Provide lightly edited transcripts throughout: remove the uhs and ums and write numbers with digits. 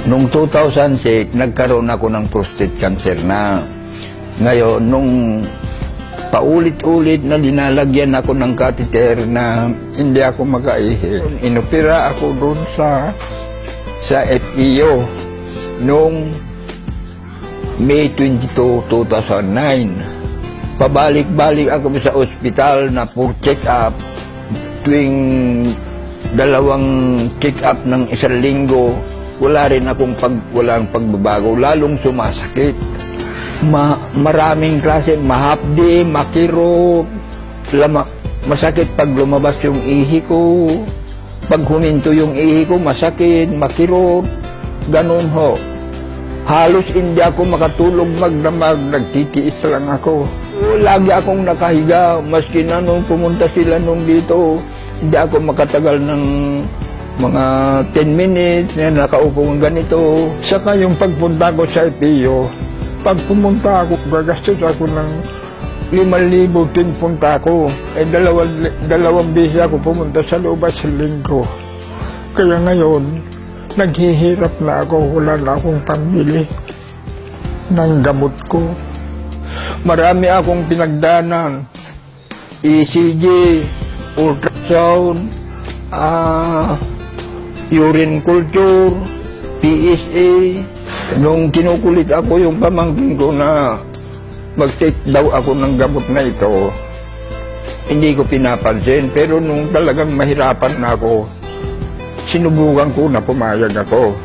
Noong 2006, nagkaroon ako ng prostate cancer na. Ngayon, nung paulit-ulit na linalagyan ako ng catheter na hindi ako makaihi. Inopera ako doon sa FEO noong May 22, 2009. Pabalik-balik ako sa ospital na for check-up. Tuwing dalawang check-up ng isang linggo, wala rin akong walang pagbabago, lalong sumasakit. Maraming klase, mahapdi, makirot, masakit pag lumabas yung ihi ko, pag huminto yung ihi ko, masakit, makirot, ganun ho. Halos hindi ako makatulog magdamag, nagtitiis lang ako. Lagi akong nakahiga, maski na nung pumunta sila nung dito, hindi ako makatagal ng mga 10 minutes na nakaupo ng ganito. Saka yung pagpunta ko sa FEO, pag pumunta ako, gagastos ako ng 5,000 tin punta ako. Dalawang beses ako pumunta sa loob sa linggo. Kaya ngayon, naghihirap na ako, wala na akong pambili ng gamot ko. Marami akong pinagdanan, ECG, ultrasound, urine culture, PSA. Nung kinukulit ako yung pamangkin ko na mag-take daw ako ng gamot na ito, hindi ko pinapansin. Pero nung talagang mahirapan na ako, sinubukan ko na pumayag ako.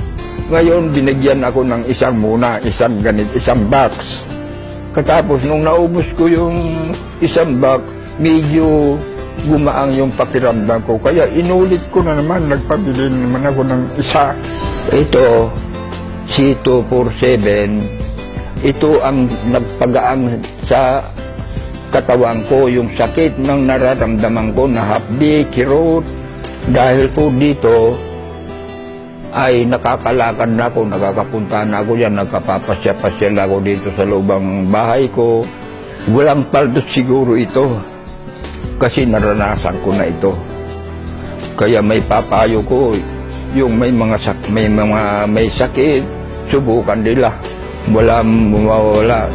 Ngayon, binigyan ako ng isang box. Katapos, nung naubos ko yung isang box, medyo gumaang yung pakiramdam ko. Kaya inulit ko na naman, nagpabili naman ako ng isa. Ito, C247, ito ang nagpagaan sa katawan ko, yung sakit ng nararamdaman ko na hapdi, kirot. Dahil po dito ay nakakalakad na ako, nakakapunta na ako yan, nagkapapasya-pasya ako dito sa lubang bahay ko. Walang paldos siguro ito kasi naranasan ko na ito. Kaya may papayo ko, yung may sakit, subukan nila. Walang mawawala.